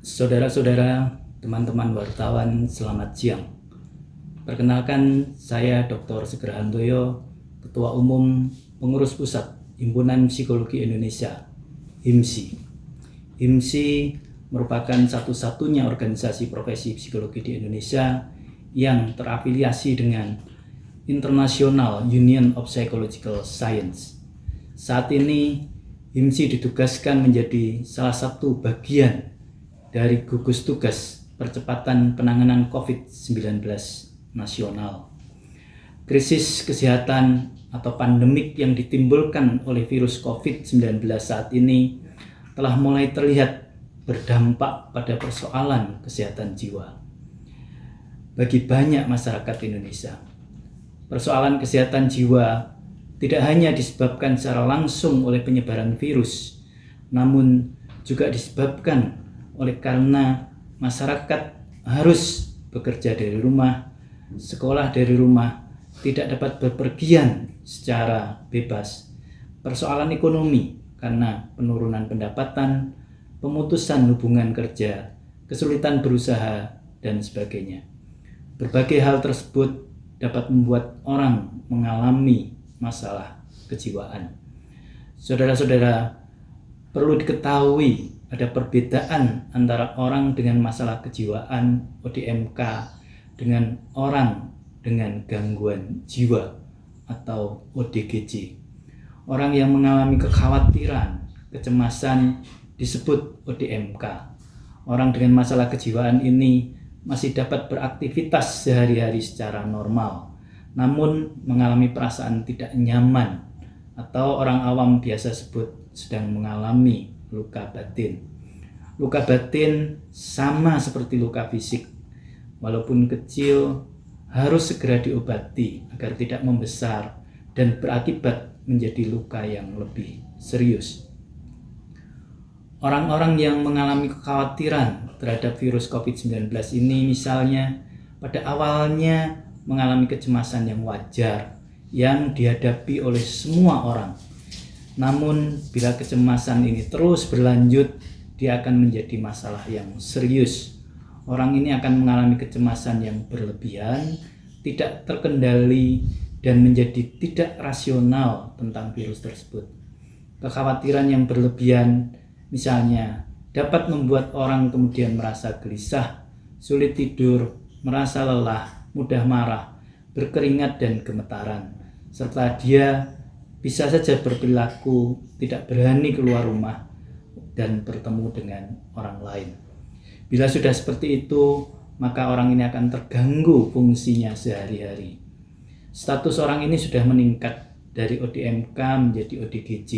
Saudara-saudara, teman-teman wartawan, selamat siang. Perkenalkan, saya Dr. Seger Handoyo, Ketua Umum Pengurus Pusat Himpunan Psikologi Indonesia, HIMSI. HIMSI merupakan satu-satunya organisasi profesi psikologi di Indonesia yang terafiliasi dengan International Union of Psychological Science. Saat ini, HIMSI ditugaskan menjadi salah satu bagian dari gugus tugas percepatan penanganan COVID-19 nasional. Krisis kesehatan atau pandemik yang ditimbulkan oleh virus COVID-19 saat ini telah mulai terlihat berdampak pada persoalan kesehatan jiwa bagi banyak masyarakat Indonesia. Persoalan kesehatan jiwa tidak hanya disebabkan secara langsung oleh penyebaran virus, namun juga disebabkan oleh karena masyarakat harus bekerja dari rumah, sekolah dari rumah, tidak dapat bepergian secara bebas. Persoalan ekonomi karena penurunan pendapatan, pemutusan hubungan kerja, kesulitan berusaha, dan sebagainya. Berbagai hal tersebut dapat membuat orang mengalami masalah kejiwaan. Saudara-saudara, perlu diketahui ada perbedaan antara orang dengan masalah kejiwaan ODMK dengan orang dengan gangguan jiwa atau ODGJ. Orang yang mengalami kekhawatiran, kecemasan disebut ODMK. Orang dengan masalah kejiwaan ini masih dapat beraktivitas sehari-hari secara normal, namun mengalami perasaan tidak nyaman atau orang awam biasa sebut sedang mengalami luka batin. Luka batin sama seperti luka fisik, walaupun kecil harus segera diobati agar tidak membesar dan berakibat menjadi luka yang lebih serius. Orang-orang yang mengalami kekhawatiran terhadap virus COVID-19 ini misalnya pada awalnya mengalami kecemasan yang wajar yang dihadapi oleh semua orang. Namun bila kecemasan ini terus berlanjut, dia akan menjadi masalah yang serius. Orang ini akan mengalami kecemasan yang berlebihan, tidak terkendali, dan menjadi tidak rasional tentang virus tersebut. Kekhawatiran yang berlebihan misalnya dapat membuat orang kemudian merasa gelisah, sulit tidur, merasa lelah, mudah marah, berkeringat dan gemetaran, serta dia bisa saja berperilaku tidak berani keluar rumah dan bertemu dengan orang lain. Bila sudah seperti itu, maka orang ini akan terganggu fungsinya sehari-hari. Status orang ini sudah meningkat dari ODMK menjadi ODGJ.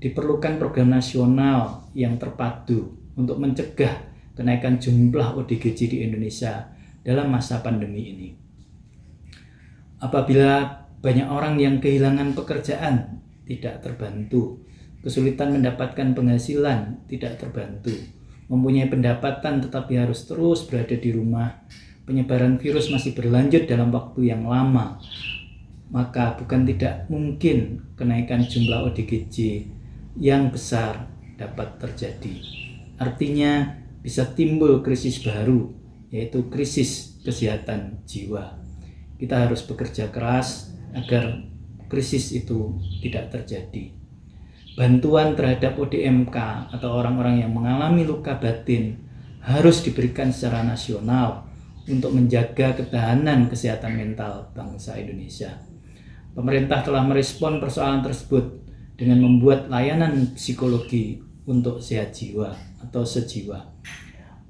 Diperlukan program nasional yang terpadu untuk mencegah kenaikan jumlah ODGJ di Indonesia dalam masa pandemi ini. Apabila banyak orang yang kehilangan pekerjaan, tidak terbantu, kesulitan mendapatkan penghasilan, tidak terbantu, mempunyai pendapatan tetapi harus terus berada di rumah, penyebaran virus masih berlanjut dalam waktu yang lama, maka bukan tidak mungkin kenaikan jumlah ODGJ yang besar dapat terjadi. Artinya bisa timbul krisis baru, yaitu krisis kesehatan jiwa. Kita harus bekerja keras agar krisis itu tidak terjadi. Bantuan terhadap ODMK atau orang-orang yang mengalami luka batin harus diberikan secara nasional untuk menjaga ketahanan kesehatan mental bangsa Indonesia. Pemerintah telah merespon persoalan tersebut dengan membuat layanan psikologi untuk sehat jiwa atau sejiwa.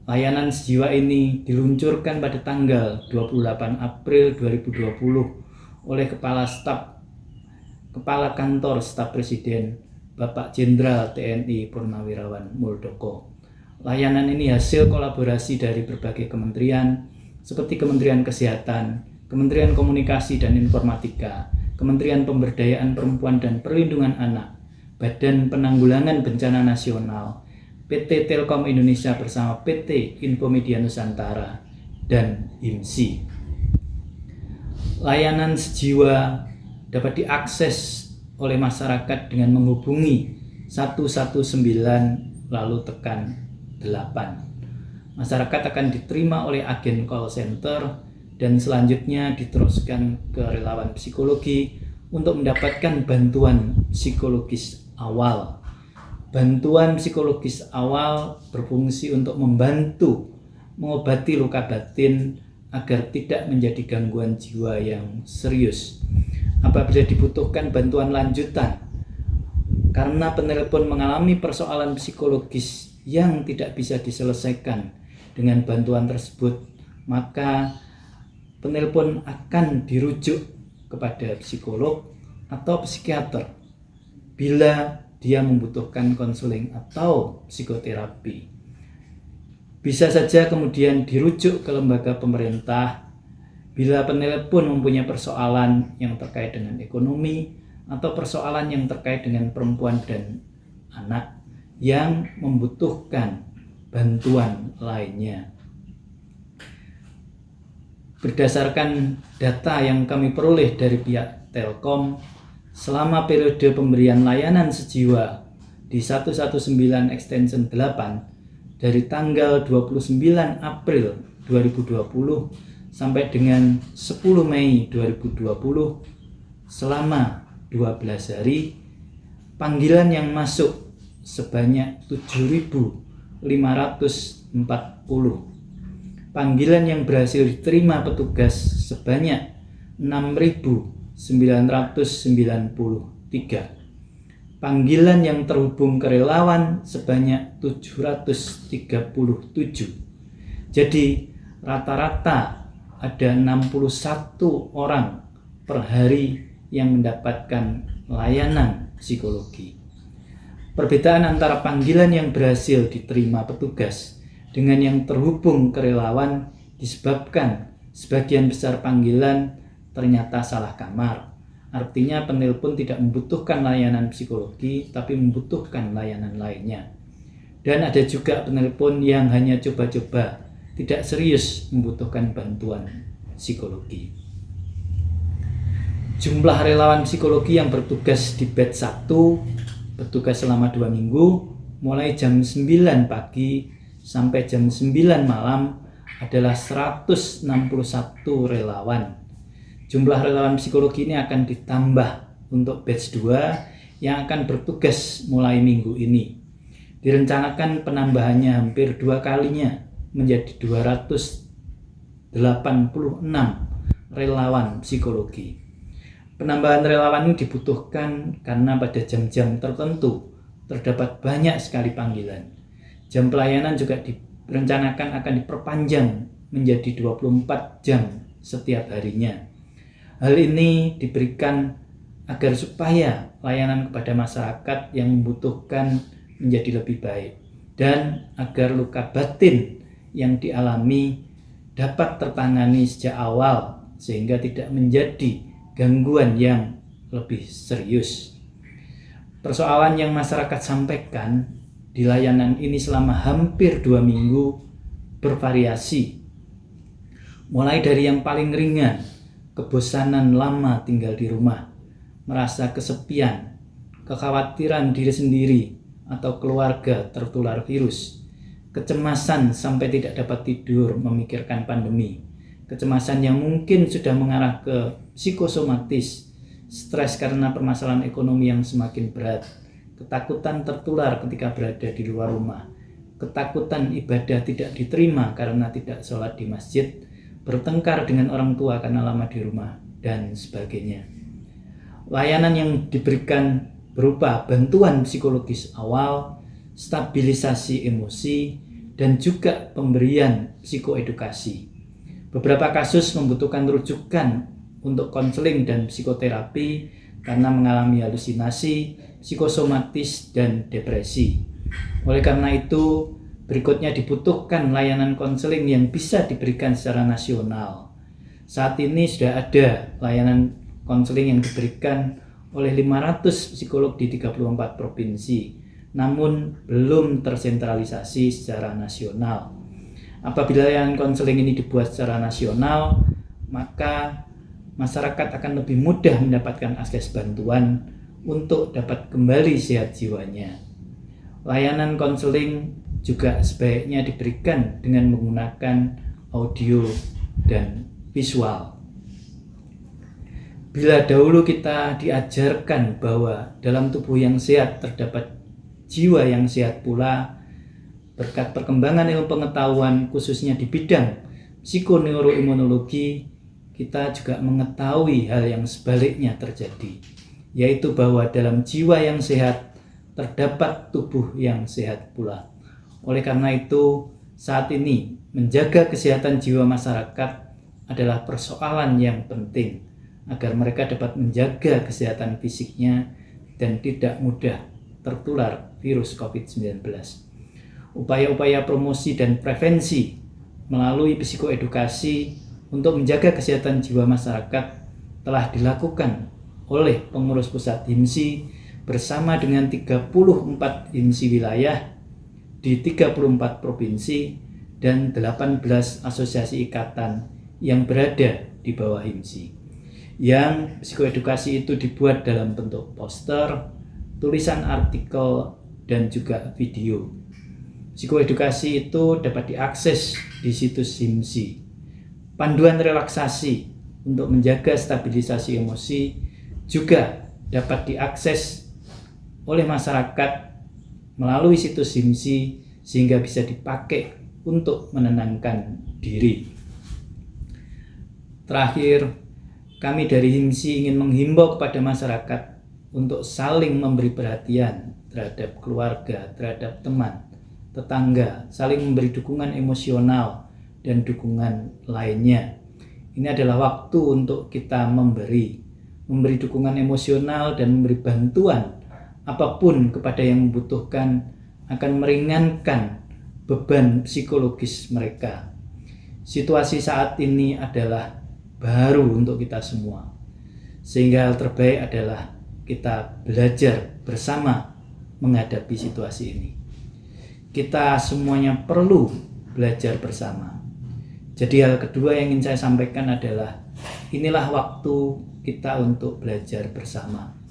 Layanan sejiwa ini diluncurkan pada tanggal 28 April 2020 oleh Kepala Kantor Staf Presiden Bapak Jenderal TNI Purnawirawan Muldoko. Layanan ini hasil kolaborasi dari berbagai kementerian seperti Kementerian Kesehatan, Kementerian Komunikasi dan Informatika, Kementerian Pemberdayaan Perempuan dan Perlindungan Anak, Badan Penanggulangan Bencana Nasional, PT Telkom Indonesia bersama PT Infomedia Nusantara, dan HIMSI. Layanan sejiwa dapat diakses oleh masyarakat dengan menghubungi 119 lalu tekan 8 Masyarakat akan diterima oleh agen call center dan selanjutnya diteruskan ke relawan psikologi untuk mendapatkan bantuan psikologis awal. Bantuan psikologis awal berfungsi untuk membantu mengobati luka batin agar tidak menjadi gangguan jiwa yang serius. Apabila dibutuhkan bantuan lanjutan karena penelpon mengalami persoalan psikologis yang tidak bisa diselesaikan dengan bantuan tersebut, maka penelpon akan dirujuk kepada psikolog atau psikiater bila dia membutuhkan konseling atau psikoterapi. Bisa saja kemudian dirujuk ke lembaga pemerintah bila penelpon mempunyai persoalan yang terkait dengan ekonomi atau persoalan yang terkait dengan perempuan dan anak yang membutuhkan bantuan lainnya. Berdasarkan data yang kami peroleh dari pihak Telkom, selama periode pemberian layanan sejiwa di 119 Extension 8 dari tanggal 29 April 2020 sampai dengan 10 Mei 2020, selama 12 hari, panggilan yang masuk sebanyak 7.540. Panggilan yang berhasil diterima petugas sebanyak 6.993. Panggilan yang terhubung ke relawan sebanyak 737. Jadi rata-rata ada 61 orang per hari yang mendapatkan layanan psikologi. Perbedaan antara panggilan yang berhasil diterima petugas dengan yang terhubung ke relawan disebabkan sebagian besar panggilan ternyata salah kamar. Artinya penelpon tidak membutuhkan layanan psikologi tapi membutuhkan layanan lainnya. Dan ada juga penelpon yang hanya coba-coba, tidak serius membutuhkan bantuan psikologi. Jumlah relawan psikologi yang bertugas di batch 1 bertugas selama 2 minggu mulai jam 9 pagi sampai jam 9 malam adalah 161 relawan. Jumlah relawan psikologi ini akan ditambah untuk batch 2 yang akan bertugas mulai minggu ini. Direncanakan penambahannya hampir 2 kalinya menjadi 286 relawan psikologi. Penambahan relawan ini dibutuhkan karena pada jam-jam tertentu terdapat banyak sekali panggilan. Jam pelayanan juga direncanakan akan diperpanjang menjadi 24 jam setiap harinya. Hal ini diberikan agar supaya layanan kepada masyarakat yang membutuhkan menjadi lebih baik dan agar luka batin yang dialami dapat tertangani sejak awal sehingga tidak menjadi gangguan yang lebih serius. Persoalan yang masyarakat sampaikan di layanan ini selama hampir 2 minggu bervariasi. Mulai dari yang paling ringan, kebosanan lama tinggal di rumah, merasa kesepian, kekhawatiran diri sendiri atau keluarga tertular virus, kecemasan sampai tidak dapat tidur memikirkan pandemi, kecemasan yang mungkin sudah mengarah ke psikosomatis, stres karena permasalahan ekonomi yang semakin berat, ketakutan tertular ketika berada di luar rumah, ketakutan ibadah tidak diterima karena tidak sholat di masjid, bertengkar dengan orang tua karena lama di rumah, dan sebagainya. Layanan yang diberikan berupa bantuan psikologis awal, stabilisasi emosi, dan juga pemberian psikoedukasi. Beberapa kasus membutuhkan rujukan untuk konseling dan psikoterapi karena mengalami halusinasi, psikosomatis, dan depresi. Oleh karena itu, berikutnya dibutuhkan layanan konseling yang bisa diberikan secara nasional. Saat ini sudah ada layanan konseling yang diberikan oleh 500 psikolog di 34 provinsi, namun belum tersentralisasi secara nasional. Apabila layanan konseling ini dibuat secara nasional, maka masyarakat akan lebih mudah mendapatkan akses bantuan untuk dapat kembali sehat jiwanya. Layanan konseling juga sebaiknya diberikan dengan menggunakan audio dan visual. Bila dahulu kita diajarkan bahwa dalam tubuh yang sehat terdapat jiwa yang sehat pula, berkat perkembangan ilmu pengetahuan khususnya di bidang psikoneuroimunologi, kita juga mengetahui hal yang sebaliknya terjadi, yaitu bahwa dalam jiwa yang sehat terdapat tubuh yang sehat pula. Oleh karena itu, saat ini menjaga kesehatan jiwa masyarakat adalah persoalan yang penting agar mereka dapat menjaga kesehatan fisiknya dan tidak mudah tertular virus COVID-19. Upaya-upaya promosi dan prevensi melalui psikoedukasi untuk menjaga kesehatan jiwa masyarakat telah dilakukan oleh pengurus pusat HIMSI bersama dengan 34 HIMSI wilayah di 34 provinsi dan 18 asosiasi ikatan yang berada di bawah HIMSI. Yang psikoedukasi itu dibuat dalam bentuk poster, tulisan artikel, dan juga video. Psikoedukasi itu dapat diakses di situs HIMSI. Panduan relaksasi untuk menjaga stabilisasi emosi juga dapat diakses oleh masyarakat melalui situs HIMSI sehingga bisa dipakai untuk menenangkan diri. Terakhir, kami dari HIMSI ingin menghimbau kepada masyarakat untuk saling memberi perhatian terhadap keluarga, terhadap teman, tetangga, saling memberi dukungan emosional dan dukungan lainnya. Ini adalah waktu untuk kita memberi dukungan emosional dan memberi bantuan apapun kepada yang membutuhkan, akan meringankan beban psikologis mereka. Situasi saat ini adalah baru untuk kita semua, sehingga hal terbaik adalah kita belajar bersama menghadapi situasi ini. Kita semuanya perlu belajar bersama. Jadi hal kedua yang ingin saya sampaikan adalah inilah waktu kita untuk belajar bersama.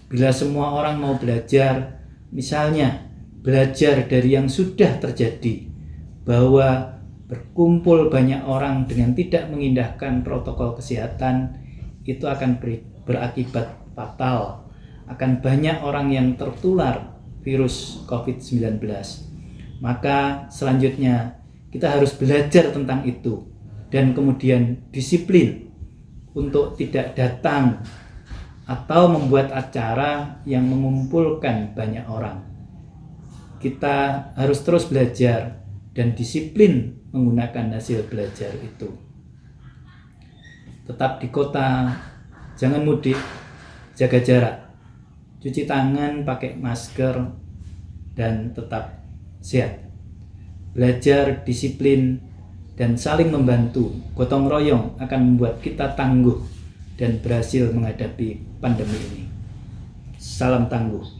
Bila semua orang mau belajar, misalnya belajar dari yang sudah terjadi, bahwa berkumpul banyak orang dengan tidak mengindahkan protokol kesehatan itu akan berakibat fatal. Akan banyak orang yang tertular virus COVID-19. Maka selanjutnya kita harus belajar tentang itu dan kemudian disiplin untuk tidak datang atau membuat acara yang mengumpulkan banyak orang. Kita harus terus belajar dan disiplin menggunakan hasil belajar itu. Tetap di kota, jangan mudik, jaga jarak, cuci tangan, pakai masker, dan tetap sehat. Belajar, disiplin, dan saling membantu, gotong royong akan membuat kita tangguh dan berhasil menghadapi pandemi ini. Salam tangguh.